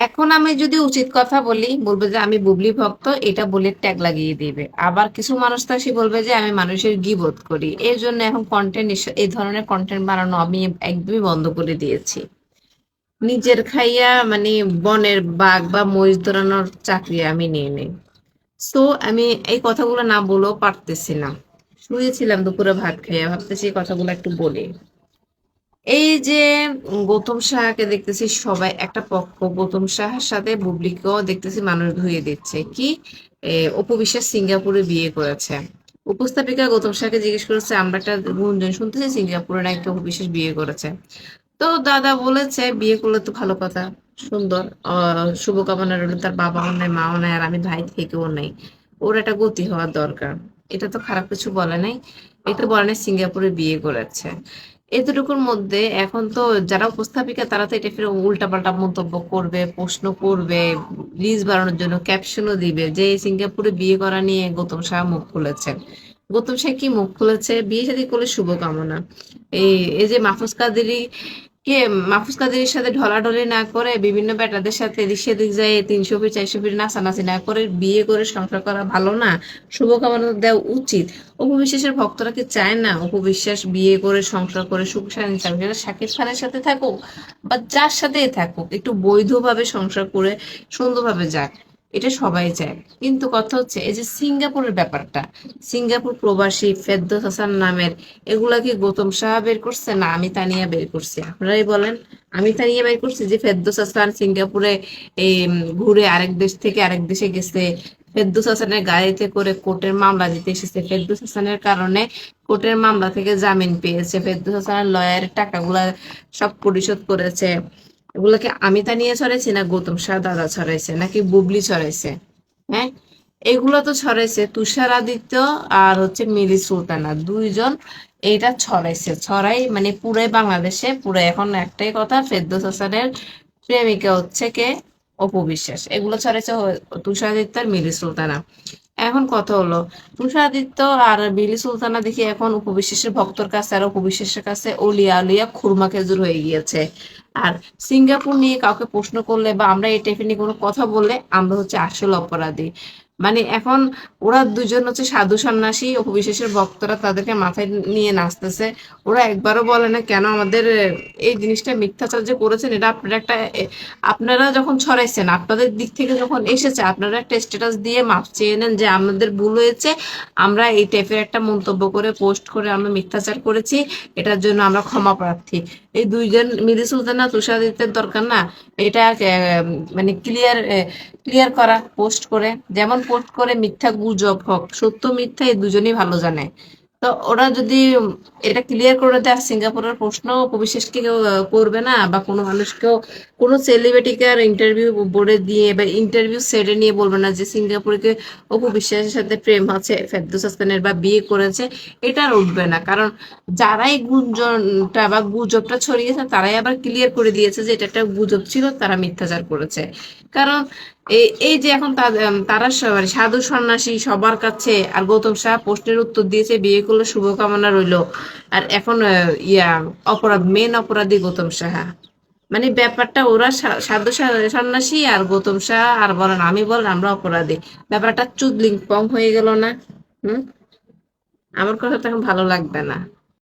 এখন আমি যদি উচিত কথা বলি, বলবে যে আমি বুবলি ভক্ত, এটা বলে ট্যাগ লাগিয়ে দিবে। আবার কিছু মানুষ তো এসে বলবে যে আমি মানুষের গীবত করি। এর জন্য এখন কন্টেন্ট, এই ধরনের কন্টেন্ট বানানো আমি একদমই বন্ধ করে দিয়েছি। নিজের খাইয়া মানে বনের বাঘ বা মহিষ ধরানোর চাকরি আমি নিয়ে নেই। সো আমি এই কথাগুলো না বলেও পারতেছি না। শুয়েছিলাম দুপুরে ভাত খাইয়া, ভাবতেছি এই কথাগুলো একটু বলি। এই যে গৌতম সাহাকে দেখতেছি সবাই একটা পক্ষ, গৌতম সাহার সাথে বুবলিকেও দেখতেছি মানুষ ধুয়ে দিচ্ছে কি, অপু বিশ্বাস সিঙ্গাপুরে বিয়ে করেছে। উপস্থাপিকা গৌতম সাহাকে জিজ্ঞেস করেছে, আমরা একটা গুঞ্জন শুনতেছি সিঙ্গাপুরে নাকি অপু বিশ্বাস বিয়ে করেছে। তো দাদা বলেছে বিয়ে করলে তো ভালো কথা, সুন্দর, শুভকামনা রইল। তার বাবাও নাই, মাও নাই, আর আমি ভাই থেকেও নাই, ওর একটা গতি হওয়ার দরকার। এটা তো খারাপ কিছু বলে নাই। এটা বলে নাই সিঙ্গাপুরে বিয়ে করেছে। এতটুকুর মধ্যে এখন তো যারা উপস্থাপিকা তারা তো এটা ফিরে উল্টাপাল্টা মন্তব্য করবে, প্রশ্ন করবে, রিলস বানানোর জন্য ক্যাপশনও দিবে যে সিঙ্গাপুরে বিয়ে করা নিয়ে গৌতম সাহা মুখ খুলেছেন। গৌতম সাহা কি মুখ খুলেছে? বিয়ে শাদী করলে শুভকামনা। এই এই যে মাহফুজ কাদেরীর সাথে ঢলাঢলি না করে বিভিন্ন বেটাদের সাথে এদিক সেদিক যায় 300 ফিট 400 ফিট নাচানাচি না করে বিয়ে করে সংসার করা ভালো না? শুভকামনা দেওয়া উচিত। অপু বিশ্বাসের ভক্তরা কি চায় না অপু বিশ্বাস বিয়ে করে সংসার করে সুখ শান্তি থাকুক? সেটা শাকিব খানের সাথে থাকুক বা যার সাথেই থাকুক, একটু বৈধভাবে সংসার করে সুন্দরভাবে যাক, এটা সবাই চায়। কিন্তু কথা হচ্ছে এই যে সিঙ্গাপুরের ব্যাপারটা, সিঙ্গাপুর প্রবাসী ফেরদৌস হাসান নামের, এগুলা কি গৌতম সাহা বের করছে না আমি তানিয়া বের করছি? আপনারাই বলেন। আমি তানিয়া বের করছি যে ফেরদৌস হাসান সিঙ্গাপুরে এই ঘুরে আরেক দেশ থেকে আরেক দেশে গেছে, ফেরদৌস হাসানের গাড়িতে করে কোর্টের মামলা দিতে এসেছে, ফেরদৌস হাসানের কারণে কোর্টের মামলা থেকে জামিন পেয়েছে, ফেরদৌস হাসানের লয়ারের টাকাগুলা সব পরিশোধ করেছে। এগুলোকে আমি তানিয়া ছড়াইছি না গৌতম সাহা দাদা ছড়াইছে নাকি বুবলি ছড়াইছে? হ্যাঁ, এগুলো তো ছড়াইছে তুষার আদিত্য আর হচ্ছে মিলি সুলতানা, দুইজন এইটা ছড়াইছে। ছড়াই মানে পুরাই বাংলাদেশে পুরো এখন একটাই কথা, ফেরদৌস হাসানের প্রেমিকা হচ্ছে কে? অপু বিশ্বাস। এগুলো ছড়াইছে তুষার আদিত্য আর মিলি সুলতানা। এখন কথা হলো, তুষারাদিত্য আর বিলি সুলতানা দেখি এখন উপবিশ্বাসের ভক্তর কাছে আর উপবিশ্বাসের কাছে ওলিয়া আলিয়া খুরমা খেজুর হয়ে গিয়েছে। আর সিঙ্গাপুর নিয়ে কাউকে প্রশ্ন করলে বা আমরা এই টাইপের নিয়ে কোনো কথা বললে আমরা হচ্ছে আসল অপরাধী। মানে এখন ওরা দুজন হচ্ছে সাধু সন্ন্যাসী, উপবিশ্বাসের ভক্তরা তাদেরকে মাথায় নিয়ে নাচতেছে। ওরা একবারও বলে না কেন আমাদের এই জিনিসটা মিথ্যাচার যে করেছেন এটা আপনারা একটা আপনারা যখন ছড়াইছেন, আপনাদের দিক থেকে যখন এসেছে, আপনারা একটা স্ট্যাটাস দিয়ে মাপ চেয়ে নেন যে আমাদের ভুল হয়েছে, আমরা এই টাইপের একটা মন্তব্য করে পোস্ট করে আমরা মিথ্যাচার করেছি, এটার জন্য আমরা ক্ষমা প্রার্থী। এই দুইজন মিলি সুলতানা তুষাদিতের দরকার না এটা মানে ক্লিয়ার করা, পোস্ট করে, যেমন পোস্ট করে মিথ্যা গুজব হোক সত্য মিথ্যা এই দুজনই ভালো জানে। তো ওরা যদি এটা ক্লিয়ার করে দেয়, সিঙ্গাপুরের প্রশ্ন উপবিশেষকে কেউ করবে না, বা কোনো মানুষকেও, কোনো সেলিব্রিটিকে আর ইন্টারভিউ বোর্ডে দিয়ে বা ইন্টারভিউ সেটে নিয়ে বলবে না যে সিঙ্গাপুরকে অপু বিশ্বাসের সাথে প্রেম আছে ফেরদৌস হাসানের বা বিয়ে করেছে। এটা আর উঠবে না, কারণ যারাই গুঞ্জনটা বা গুজবটা ছড়িয়েছে তারাই আবার ক্লিয়ার করে দিয়েছে যে এটা একটা গুজব ছিল, তারা মিথ্যাচার করেছে। কারণ এই এই যে এখন তারা মানে সাধু সন্ন্যাসী সবার কাছে, আর গৌতম সাহা প্রশ্নের উত্তর দিয়েছে বিয়ে করলে শুভকামনা রইলো। আর এখন মেন অপরাধী গৌতম সাহা। মানে ব্যাপারটা ওরা সাধু সন্ন্যাসী আর গৌতম সাহা আর বলেন আমি বলেন আমরা অপরাধী। ব্যাপারটা চুদলিং পং হয়ে গেল না? হুম, আমার কথা তো এখন ভালো লাগবে না।